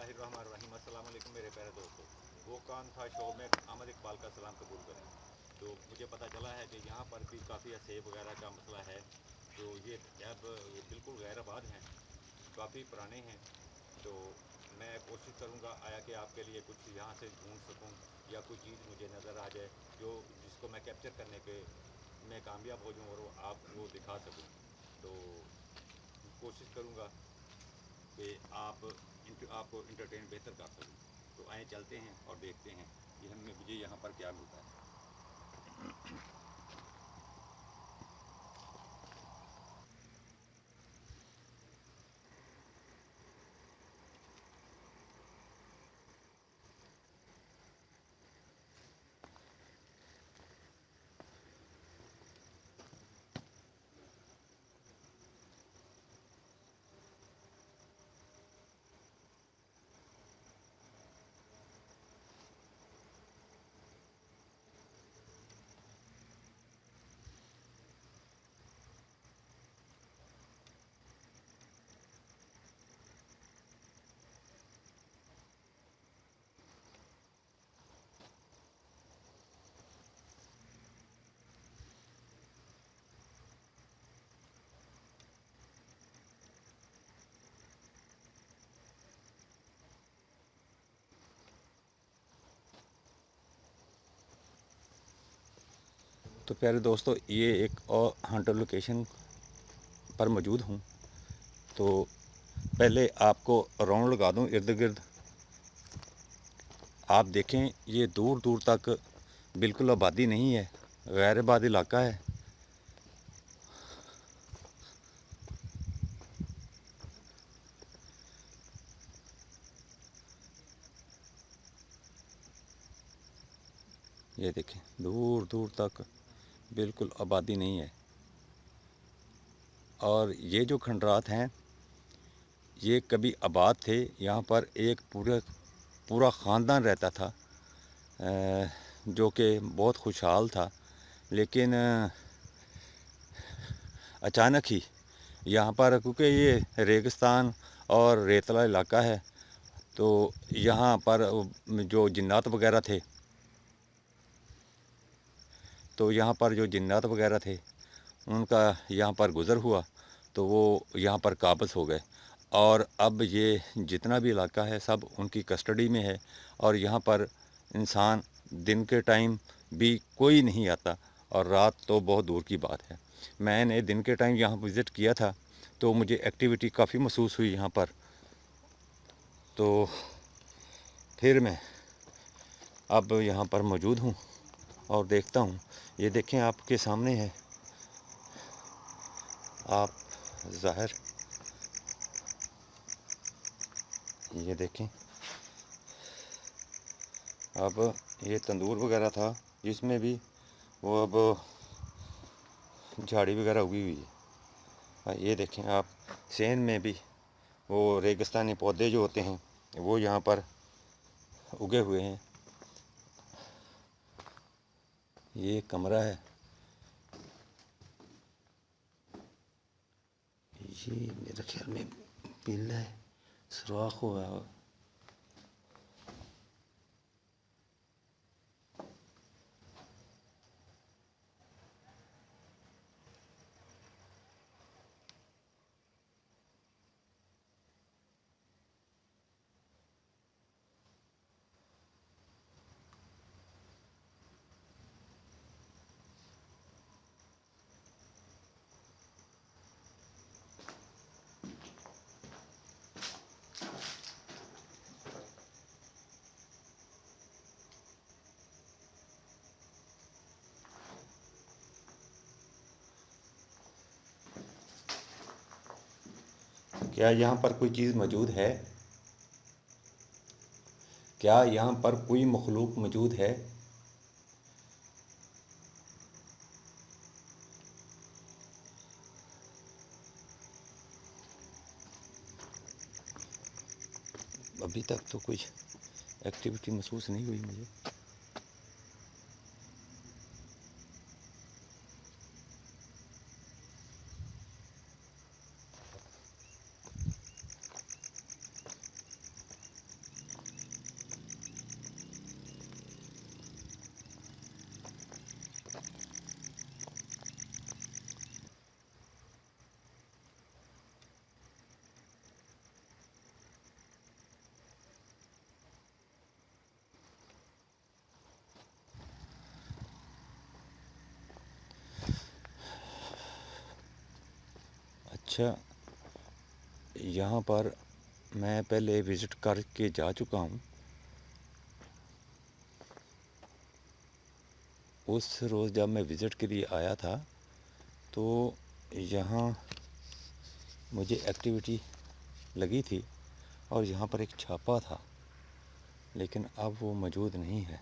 बिस्मिल्लाहिर्रहमानिर्रहीम। अस्सलाम वालेकुम मेरे प्यारे दोस्तों। वो कौन था शो में अहमद इकबाल का सलाम कबूल करें। तो मुझे पता चला है कि यहाँ पर भी काफ़ी सेब वगैरह का मसला है। जो ये अब बिल्कुल गैर आबाद हैं, काफ़ी पुराने हैं। तो मैं कोशिश करूँगा आया कि आपके लिए कुछ यहाँ से ढूंढ सकूँ या कोई चीज़ मुझे नज़र आ जाए जो जिसको मैं कैप्चर करने के मैं कामयाब हो जाऊँ और आप वो दिखा सकूँ। तो कोशिश करूँगा कि आपको इंटरटेन बेहतर कर सकूँ। तो आए चलते हैं और देखते हैं कि हमें मुझे यहाँ पर क्या मिलता है। तो प्यारे दोस्तों, ये एक और हंटर लोकेशन पर मौजूद हूँ। तो पहले आपको राउंड लगा दूँ इर्द गिर्द। आप देखें, ये दूर दूर तक बिल्कुल आबादी नहीं है, गैर आबाद इलाका है। ये देखें, दूर दूर तक बिल्कुल आबादी नहीं है। और ये जो खंडरात हैं, ये कभी आबाद थे। यहाँ पर एक पूरा पूरा ख़ानदान रहता था, जो कि बहुत खुशहाल था। लेकिन अचानक ही यहाँ पर, क्योंकि ये रेगिस्तान और रेतला इलाका है, तो यहाँ पर जो जिन्नात वगैरह थे, उनका यहाँ पर गुज़र हुआ, तो वो यहाँ पर काबज़ हो गए। और अब ये जितना भी इलाका है सब उनकी कस्टडी में है। और यहाँ पर इंसान दिन के टाइम भी कोई नहीं आता, और रात तो बहुत दूर की बात है। मैंने दिन के टाइम यहाँ विज़िट किया था, तो मुझे एक्टिविटी काफ़ी महसूस हुई यहाँ पर। तो फिर मैं अब यहाँ पर मौजूद हूँ और देखता हूँ। ये देखें, आपके सामने है, आप ज़ाहिर ये देखें। अब ये तंदूर वगैरह था, जिसमें भी वो अब झाड़ी वगैरह उगी हुई है। ये देखें आप, सेंध में भी वो रेगिस्तानी पौधे जो होते हैं वो यहाँ पर उगे हुए हैं। ये कमरा है, ये मेरे ख्याल में पीला है, सुराख हुआ है। क्या यहाँ पर कोई चीज़ मौजूद है? क्या यहाँ पर कोई मखलूक मौजूद है? अभी तक तो कोई एक्टिविटी महसूस नहीं हुई मुझे। अच्छा, यहाँ पर मैं पहले विज़िट करके जा चुका हूँ। उस रोज़ जब मैं विज़िट के लिए आया था तो यहाँ मुझे एक्टिविटी लगी थी और यहाँ पर एक छापा था, लेकिन अब वो मौजूद नहीं है।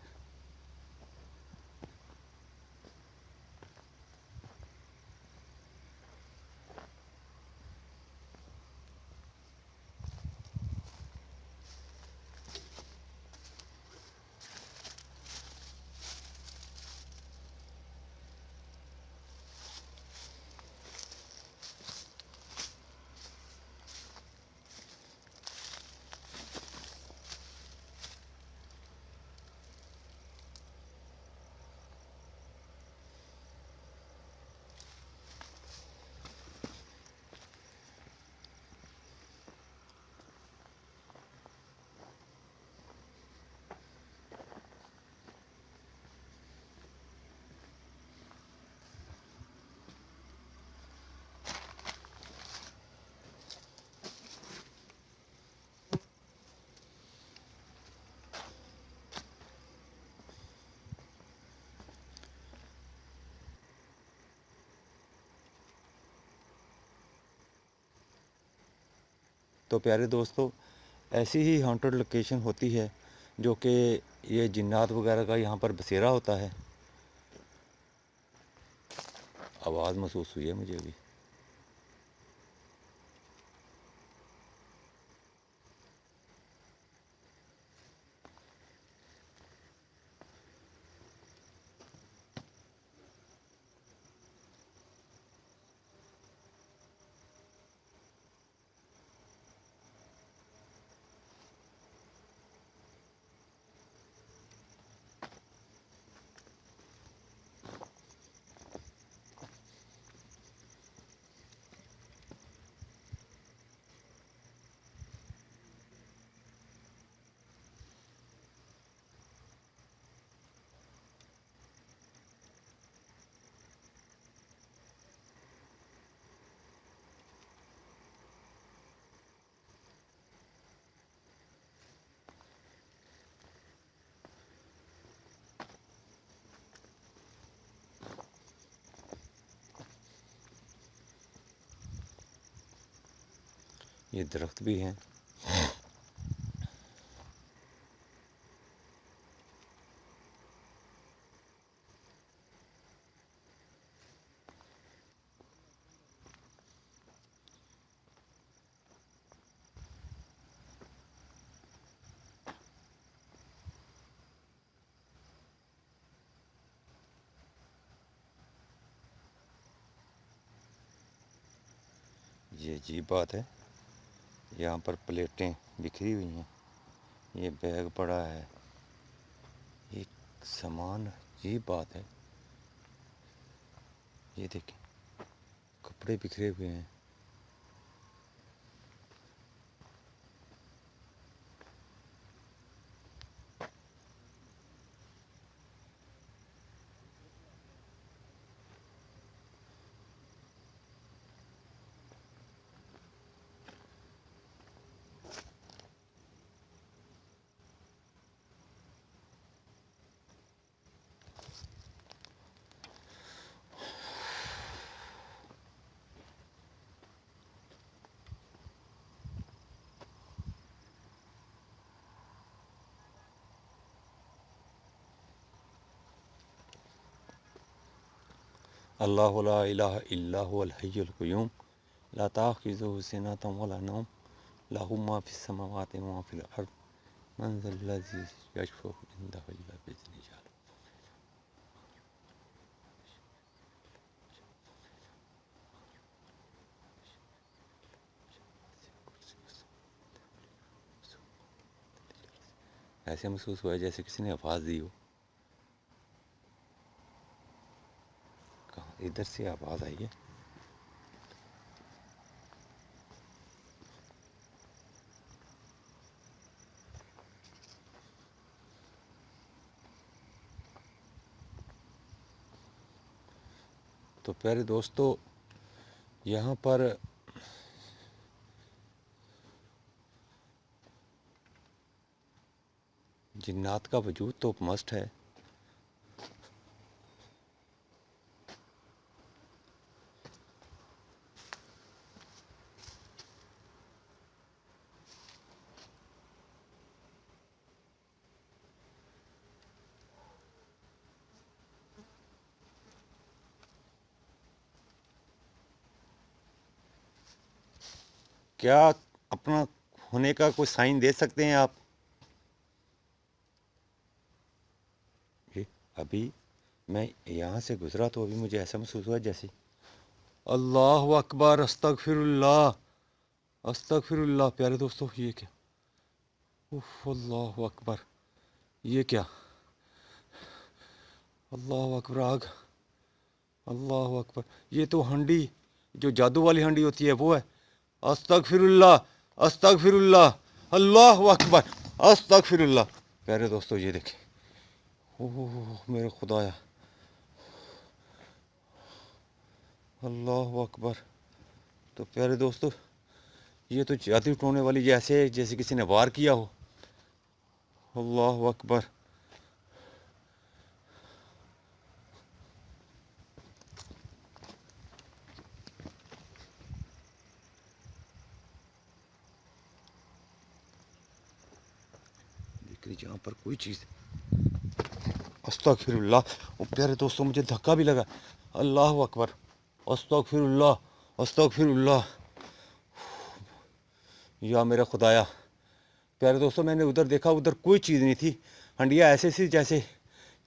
तो प्यारे दोस्तों, ऐसी ही हॉन्टेड लोकेशन होती है जो कि ये जिन्नात वगैरह का यहाँ पर बसेरा होता है। आवाज़ महसूस हुई है मुझे अभी। ये दरख्त भी हैं। ये अजीब बात है, यहाँ पर प्लेटें बिखरी हुई हैं, ये बैग पड़ा है, ये सामान। अजीब बात है, ये देखें कपड़े बिखरे हुए हैं। अल्लाहु ला इलाहा इल्ला हुवल हय्युल क़य्यूम ला ताख़ुज़ुहु सिनतुन वला नौम लहू मा फ़िस समावाति व मा फ़िल अर्ज़ मन ज़ल्लज़ी यशफ़उ इंदहु इल्ला बिइज़्निही। ऐसे महसूस हुआ है जैसे किसी ने आवाज़ दी हो। कहाँ इधर से आवाज़ आई है। तो प्यारे दोस्तों, यहाँ पर जिन्नात का वजूद तो मस्ट है। क्या अपना होने का कोई साइन दे सकते हैं आप? ये अभी मैं यहाँ से गुजरा तो अभी मुझे ऐसा महसूस हुआ जैसे अल्लाह अकबर, अस्तगफिरुल्लाह, अस्तगफिरुल्लाह। प्यारे दोस्तों, ये क्या? उफ, अल्लाह अकबर, ये क्या? अल्लाह अकबर, आग, अल्लाह अकबर। ये तो हंडी, जो जादू वाली हंडी होती है वो है। अस्तगफिरुल्लाह, अस्तगफिरुल्लाह, अल्लाह अकबर, अस्तगफिरुल्लाह। प्यारे दोस्तों, ये देखें, ओह मेरे खुदाया, अल्लाह अकबर। तो प्यारे दोस्तों, ये तो जादू टोने वाली जैसे जैसे किसी ने वार किया हो। अल्लाह अकबर। देख लीजिए यहाँ पर कोई चीज़। अस्तगफिरुल्लाह। ओ प्यारे दोस्तों, मुझे धक्का भी लगा। अल्लाह अकबर, अस्तगफिरुल्लाह, अस्तगफिरुल्लाह, या मेरा खुदाया। प्यारे दोस्तों, मैंने उधर देखा, उधर कोई चीज़ नहीं थी। हंडिया ऐसे सी जैसे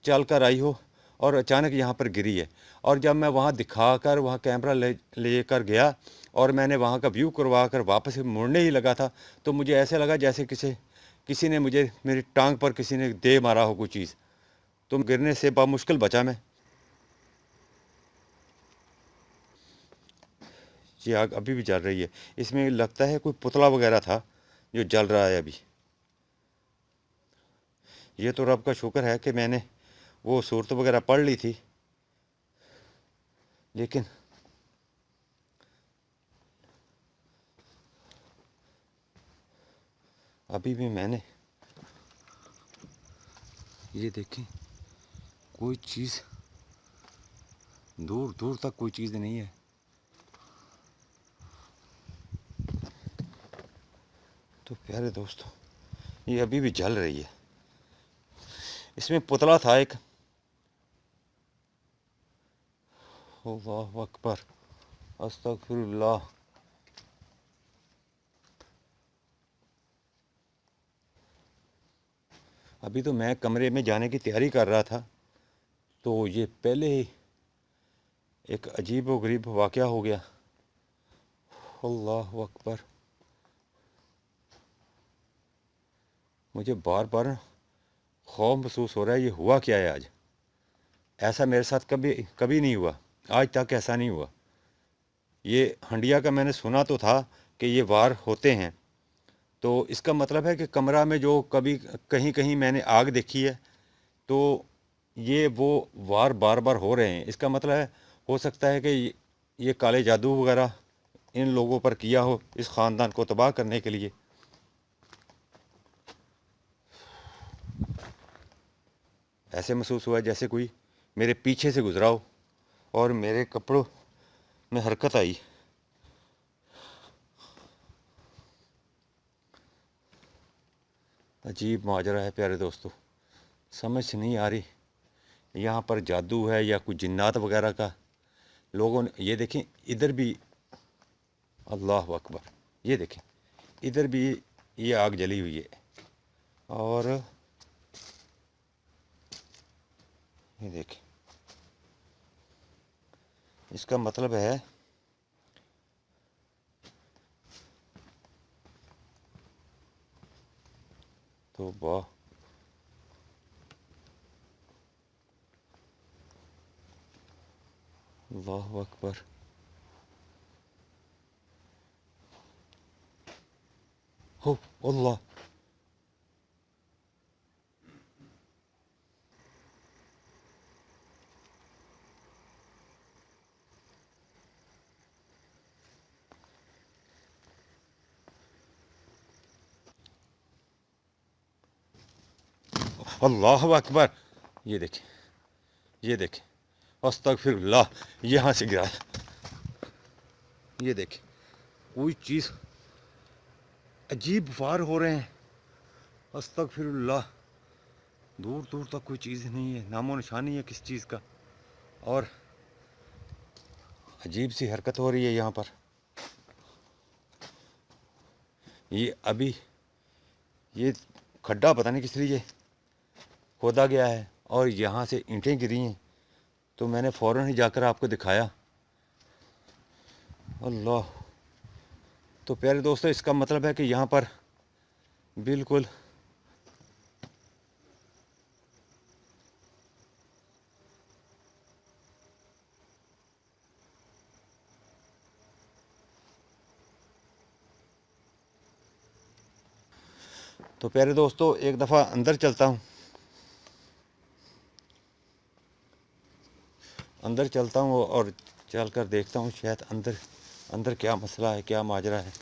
चल कर आई हो और अचानक यहाँ पर गिरी है। और जब मैं वहाँ दिखा कर वहाँ कैमरा ले कर गया और मैंने वहाँ का व्यू करवा कर वापस मुड़ने ही लगा था, तो मुझे ऐसे लगा जैसे किसी ने मुझे, मेरी टांग पर किसी ने दे मारा हो कोई चीज़। तो गिरने से बामुश्किल बचा मैं। ये आग अभी भी जल रही है। इसमें लगता है कोई पुतला वगैरह था जो जल रहा है अभी। ये तो रब का शुक्र है कि मैंने वो सूरत वगैरह पढ़ ली थी, लेकिन अभी भी मैंने, ये देखें, कोई चीज़ दूर दूर तक कोई चीज़ नहीं है। तो प्यारे दोस्तों, ये अभी भी जल रही है। इसमें पुतला था एक। अल्लाह अकबर, अस्तगफिरुल्लाह। अभी तो मैं कमरे में जाने की तैयारी कर रहा था, तो ये पहले ही एक अजीब व गरीब वाक़या हो गया। अल्लाह अकबर। मुझे बार बार खौफ महसूस हो रहा है, ये हुआ क्या है आज? ऐसा मेरे साथ कभी कभी नहीं हुआ, आज तक ऐसा नहीं हुआ। ये हंडिया का मैंने सुना तो था कि ये वार होते हैं, तो इसका मतलब है कि कमरा में जो कभी कहीं कहीं मैंने आग देखी है, तो ये वो वार बार बार हो रहे हैं। इसका मतलब है, हो सकता है कि ये काले जादू वगैरह इन लोगों पर किया हो इस ख़ानदान को तबाह करने के लिए। ऐसे महसूस हुआ जैसे कोई मेरे पीछे से गुजरा हो और मेरे कपड़ों में हरकत आई। अजीब माजरा है प्यारे दोस्तों, समझ नहीं आ रही यहाँ पर जादू है या कोई जिन्नात वगैरह का। लोगों ने, ये देखें इधर भी, अल्लाह अकबर, ये देखें इधर भी ये आग जली हुई है। और ये देखें, इसका मतलब है तो वाह, अल्लाह अकबर। हो अल्लाह, अल्लाह अकबर। ये देखें, ये देखें, अस्तगफिरुल्लाह, यहाँ से गिरा। ये देखें, कोई चीज़ अजीब वार हो रहे हैं। अस्तगफिरुल्लाह, दूर दूर तक कोई चीज़ नहीं है, नामो निशान नहीं है किस चीज़ का। और अजीब सी हरकत हो रही है यहाँ पर। ये अभी ये खड्डा पता नहीं किस लिए खोदा गया है और यहाँ से ईंटें गिरी हैं, तो मैंने फ़ौरन ही जाकर आपको दिखाया। अल्लाह। तो प्यारे दोस्तों, इसका मतलब है कि यहाँ पर बिल्कुल तो प्यारे दोस्तों, एक दफ़ा अंदर चलता हूँ, अंदर चलता हूँ और चलकर देखता हूँ शायद अंदर अंदर क्या मसला है, क्या माजरा है।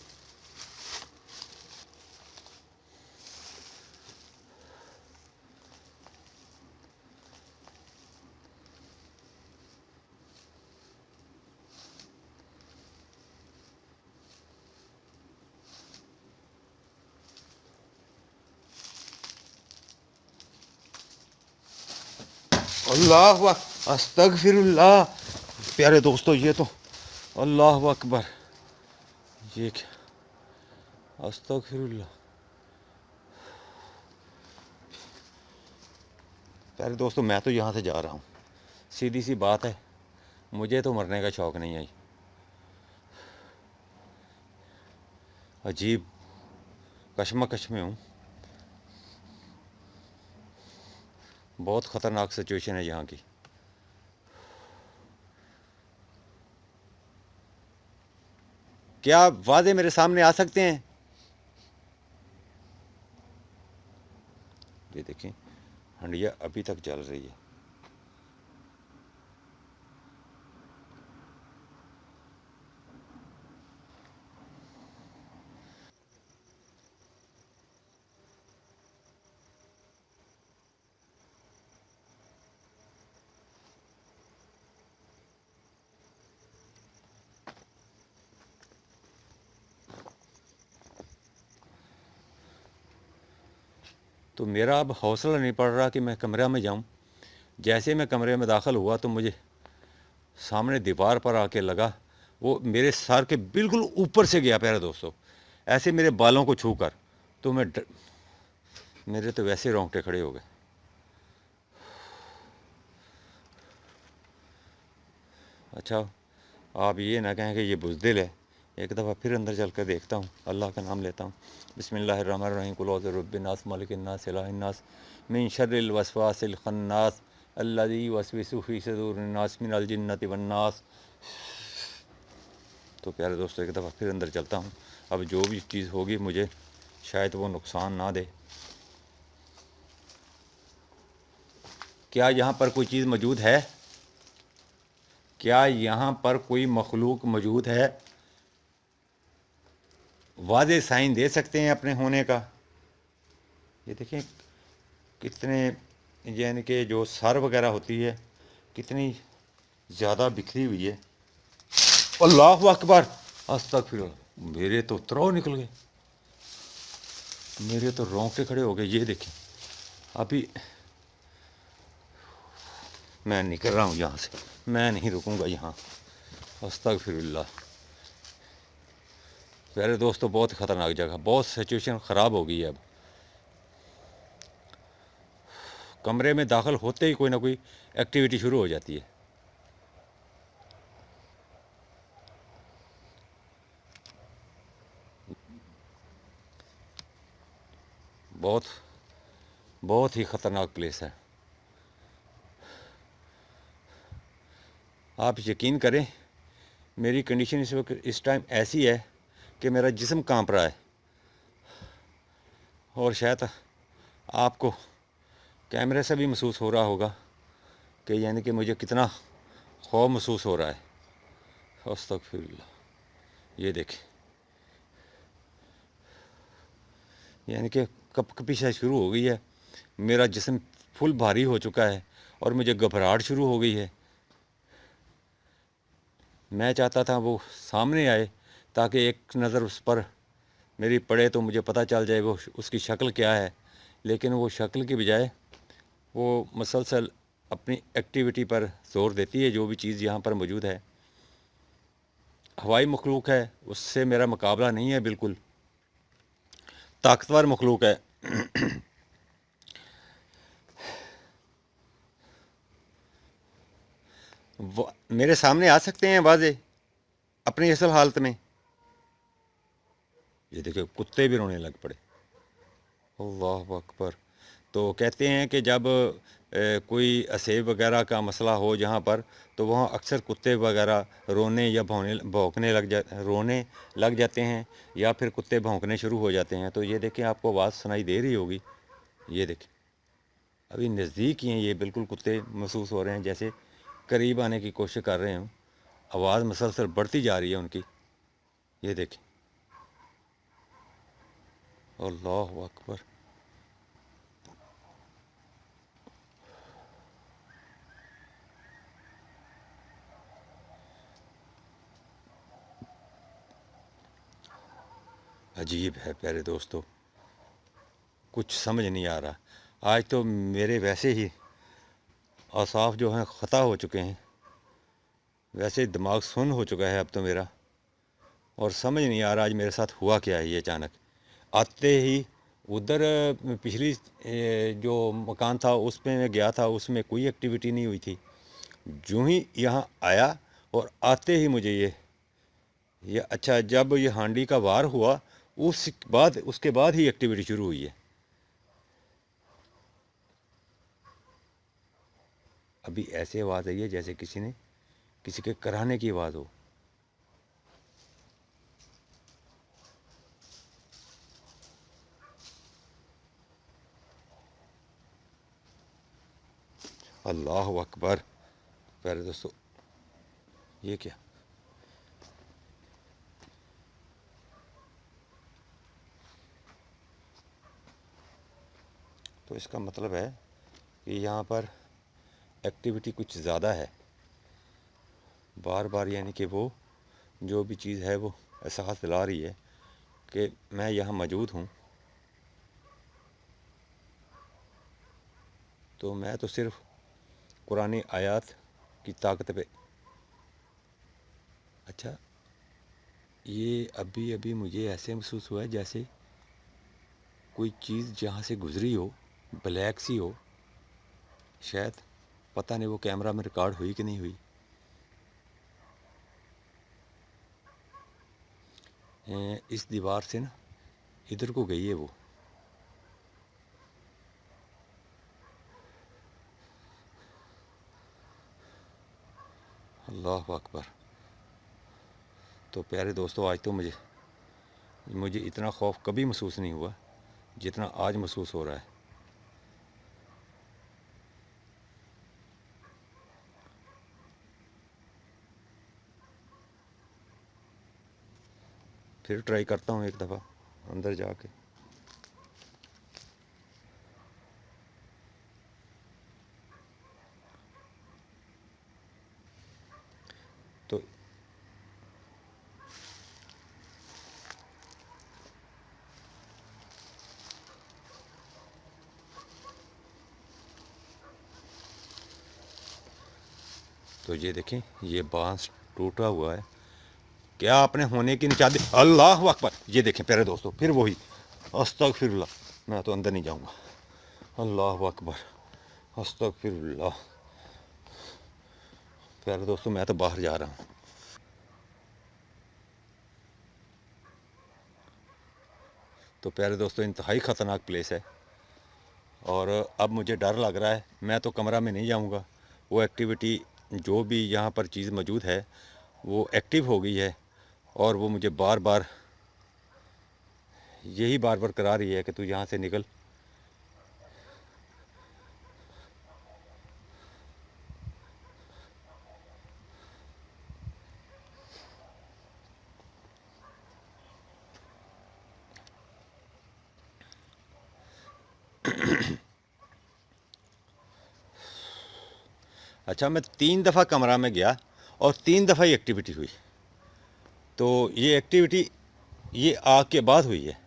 अल्लाह अस्तगफिरुल्लाह। प्यारे दोस्तों, ये तो अल्लाह अकबर, ये क्या, अस्तगफिरुल्लाह। प्यारे दोस्तों, मैं तो यहाँ से जा रहा हूँ, सीधी सी बात है, मुझे तो मरने का शौक़ नहीं है। अजीब कशमकश में हूँ, बहुत ख़तरनाक सिचुएशन है यहाँ की। क्या वादे मेरे सामने आ सकते हैं? ये देखें, हंडिया अभी तक जल रही है। तो मेरा अब हौसला नहीं पड़ रहा कि मैं कमरे में जाऊं। जैसे मैं कमरे में दाखिल हुआ तो मुझे सामने दीवार पर आके लगा, वो मेरे सर के बिल्कुल ऊपर से गया प्यारे दोस्तों, ऐसे मेरे बालों को छूकर। तो मेरे तो वैसे रोंगटे खड़े हो गए। अच्छा, आप ये ना कहें कि ये बुज़दिल है। एक दफ़ा फिर अंदर चल कर देखता हूँ, अल्लाह का नाम लेता हूँ। बिस्मिल्लाहिर्रहमानिर्रहीम, कुल औज़ु बिरब्बिन्नास मलिकिन्नास इलाहिन्नास मिन शर्रिल वस्वासिल खन्नास अल्लज़ी युवस्विसु फ़ी सुदूरिन्नास मिनल जिन्नति वन्नास। तो प्यारे दोस्तों, एक दफ़ा फिर अंदर चलता हूँ। अब जो भी चीज़ होगी मुझे शायद वो नुकसान ना दे। क्या यहाँ पर कोई चीज़ मौजूद है? क्या यहाँ पर कोई मखलूक मौजूद है? वाज़े साइन दे सकते हैं अपने होने का। ये देखें कितने, यानी कि जो सर वगैरह होती है कितनी ज़्यादा बिखरी हुई है। अल्लाह अकबर, अस्तगफिरुल्लाह। मेरे तो त्रौ निकल गए, मेरे तो रोंगटे खड़े हो गए। ये देखें, अभी मैं निकल रहा हूँ यहाँ से, मैं नहीं रुकूँगा यहाँ। अस्तगफिरुल्लाह। प्यारे दोस्तों, बहुत ख़तरनाक जगह, बहुत सिचुएशन ख़राब हो गई है। अब कमरे में दाखिल होते ही कोई ना कोई एक्टिविटी शुरू हो जाती है। बहुत बहुत ही ख़तरनाक प्लेस है। आप यकीन करें, मेरी कंडीशन इस वक्त इस टाइम ऐसी है कि मेरा जिस्म कांप रहा है। और शायद आपको कैमरे से भी महसूस हो रहा होगा कि यानी कि मुझे कितना खौफ महसूस हो रहा है। अस्तगफिरुल्लाह। ये देखें, यानी कि कपकपी से शुरू हो गई है। मेरा जिस्म फुल भारी हो चुका है और मुझे घबराहट शुरू हो गई है। मैं चाहता था वो सामने आए ताकि एक नज़र उस पर मेरी पड़े तो मुझे पता चल जाए वो उसकी शक्ल क्या है, लेकिन वो शक्ल की बजाय वो मसलसल अपनी एक्टिविटी पर ज़ोर देती है। जो भी चीज़ यहाँ पर मौजूद है हवाई मखलूक है, उससे मेरा मुकाबला नहीं है, बिल्कुल ताकतवर मखलूक है। वो मेरे सामने आ सकते हैं वाजे अपनी असल हालत में। ये देखिए कुत्ते भी रोने लग पड़े। अल्लाह अकबर। तो कहते हैं कि जब कोई असेब वगैरह का मसला हो जहाँ पर, तो वहाँ अक्सर कुत्ते वगैरह रोने या रोने लग जाते हैं, या फिर कुत्ते भौंकने शुरू हो जाते हैं। तो ये देखें, आपको आवाज़ सुनाई दे रही होगी। ये देखें, अभी नज़दीक ही हैं, ये बिल्कुल कुत्ते महसूस हो रहे हैं जैसे करीब आने की कोशिश कर रहे हैं। आवाज़ मसलसल बढ़ती जा रही है उनकी। ये देखें, अल्लाह अकबर। अजीब है प्यारे दोस्तों, कुछ समझ नहीं आ रहा। आज तो मेरे वैसे ही औसाफ जो हैं ख़ता हो चुके हैं, वैसे ही दिमाग सुन्न हो चुका है अब तो मेरा, और समझ नहीं आ रहा आज मेरे साथ हुआ क्या है। ये अचानक आते ही उधर पिछली जो मकान था उसमें मैं गया था, उसमें कोई एक्टिविटी नहीं हुई थी। जो ही यहाँ आया और आते ही मुझे ये अच्छा, जब ये हांडी का वार हुआ उसके बाद ही एक्टिविटी शुरू हुई है। अभी ऐसे आवाज़ आई है जैसे किसी ने किसी के कराहने की आवाज़ हो। अल्लाह अकबर। प्यारे दोस्तों, ये क्या? तो इसका मतलब है कि यहाँ पर एक्टिविटी कुछ ज़्यादा है। बार बार यानी कि वो जो भी चीज़ है वो एहसास दिला रही है कि मैं यहाँ मौजूद हूँ। तो मैं तो सिर्फ कुरानी आयत की ताकत पे। अच्छा, ये अभी अभी मुझे ऐसे महसूस हुआ है जैसे कोई चीज़ जहाँ से गुज़री हो, ब्लैक सी हो शायद। पता नहीं वो कैमरा में रिकॉर्ड हुई कि नहीं हुई। इस दीवार से ना इधर को गई है वो। अल्लाह अकबर। तो प्यारे दोस्तों, आज तो मुझे मुझे इतना खौफ कभी महसूस नहीं हुआ जितना आज महसूस हो रहा है। फिर ट्राई करता हूँ एक दफ़ा अंदर जाके। तो तो ये देखें, ये बांस टूटा हुआ है। क्या आपने होने की नहीं चाहती? अल्लाह अकबर। ये देखें प्यारे दोस्तों, फिर वही अस्तगफिरुल्लाह। मैं तो अंदर नहीं जाऊंगा। अल्लाह अकबर। अस्तगफिरुल्लाह। प्यारे दोस्तों, मैं तो बाहर जा रहा हूँ। तो प्यारे दोस्तों, इंतहाई ख़तरनाक प्लेस है और अब मुझे डर लग रहा है। मैं तो कमरा में नहीं जाऊंगा। वो एक्टिविटी जो भी यहाँ पर चीज़ मौजूद है वो एक्टिव हो गई है, और वो मुझे बार बार यही बार बार करा रही है कि तू यहाँ से निकल। अच्छा, मैं 3 दफ़ा कमरा में गया और 3 दफ़ा ही एक्टिविटी हुई। तो ये एक्टिविटी ये आग के बाद हुई है।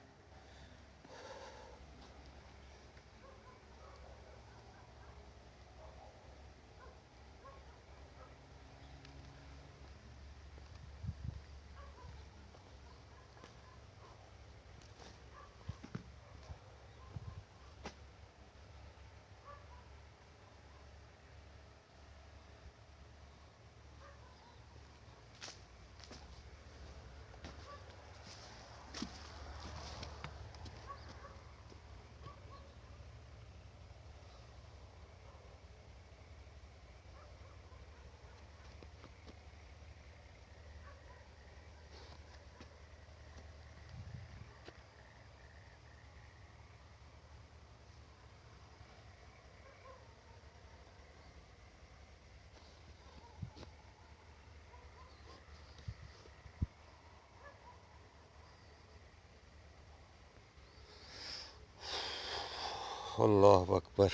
अल्लाह अकबर।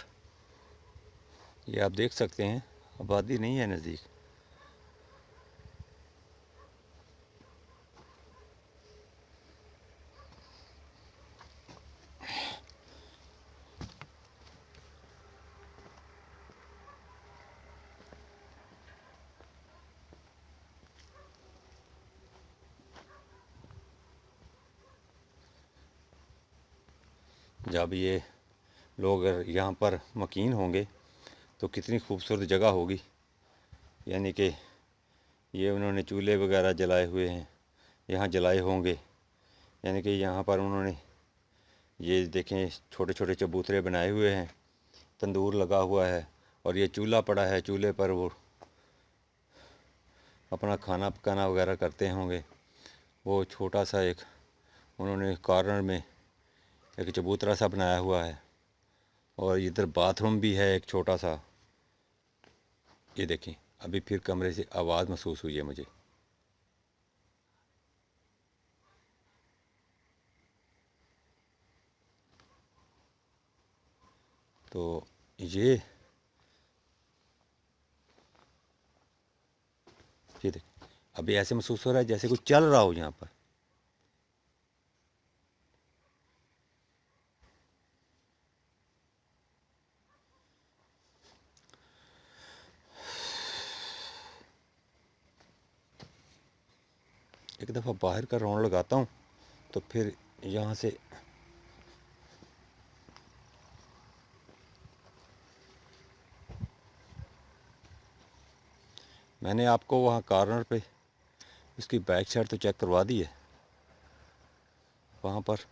ये आप देख सकते हैं, आबादी नहीं है नज़दीक। जब ये लोग अगर यहाँ पर मकीन होंगे तो कितनी खूबसूरत जगह होगी। यानी कि ये उन्होंने चूल्हे वगैरह जलाए हुए हैं, यहाँ जलाए होंगे। यानी कि यहाँ पर उन्होंने ये देखें छोटे छोटे चबूतरे बनाए हुए हैं, तंदूर लगा हुआ है और ये चूल्हा पड़ा है। चूल्हे पर वो अपना खाना पकाना वगैरह करते होंगे। वो छोटा सा एक उन्होंने कॉर्नर में एक चबूतरा सा बनाया हुआ है और इधर बाथरूम भी है एक छोटा सा। ये देखें, अभी फिर कमरे से आवाज़ महसूस हुई है मुझे। तो ये देख, अभी ऐसे महसूस हो रहा है जैसे कुछ चल रहा हो यहाँ पर। एक दफ़ा बाहर का राउंड लगाता हूँ तो फिर यहाँ से मैंने आपको वहाँ कॉर्नर पे उसकी बैक साइड तो चेक करवा दी है। वहाँ पर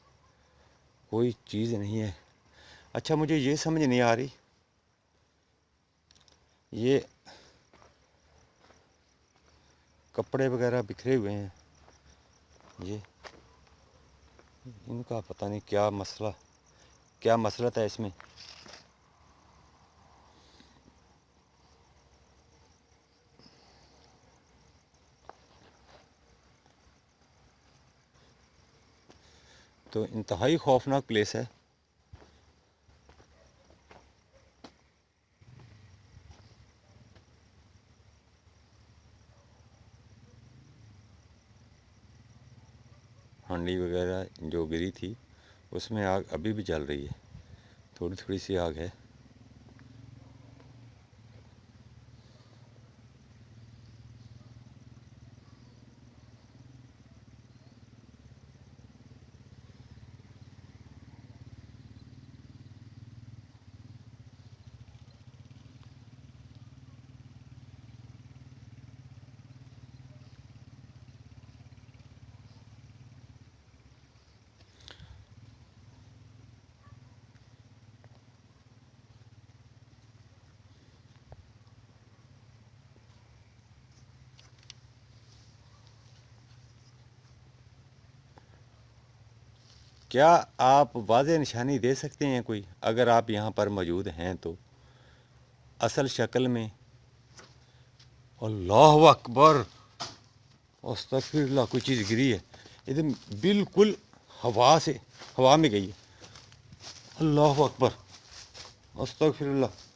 कोई चीज़ नहीं है। अच्छा, मुझे ये समझ नहीं आ रही, ये कपड़े वगैरह बिखरे हुए हैं, ये इनका पता नहीं क्या मसला था इसमें। तो इंतहाई खौफनाक प्लेस है। हांडी वगैरह जो गिरी थी उसमें आग अभी भी जल रही है, थोड़ी थोड़ी सी आग है। क्या आप वाज़ेह निशानी दे सकते हैं कोई, अगर आप यहाँ पर मौजूद हैं तो, असल शक्ल में? अल्लाह अकबर, अस्तगफिरुल्लाह, कोई चीज़ गिरी है इधर, बिल्कुल हवा में गई है। अल्लाह अकबर, अस्तगफिरुल्लाह।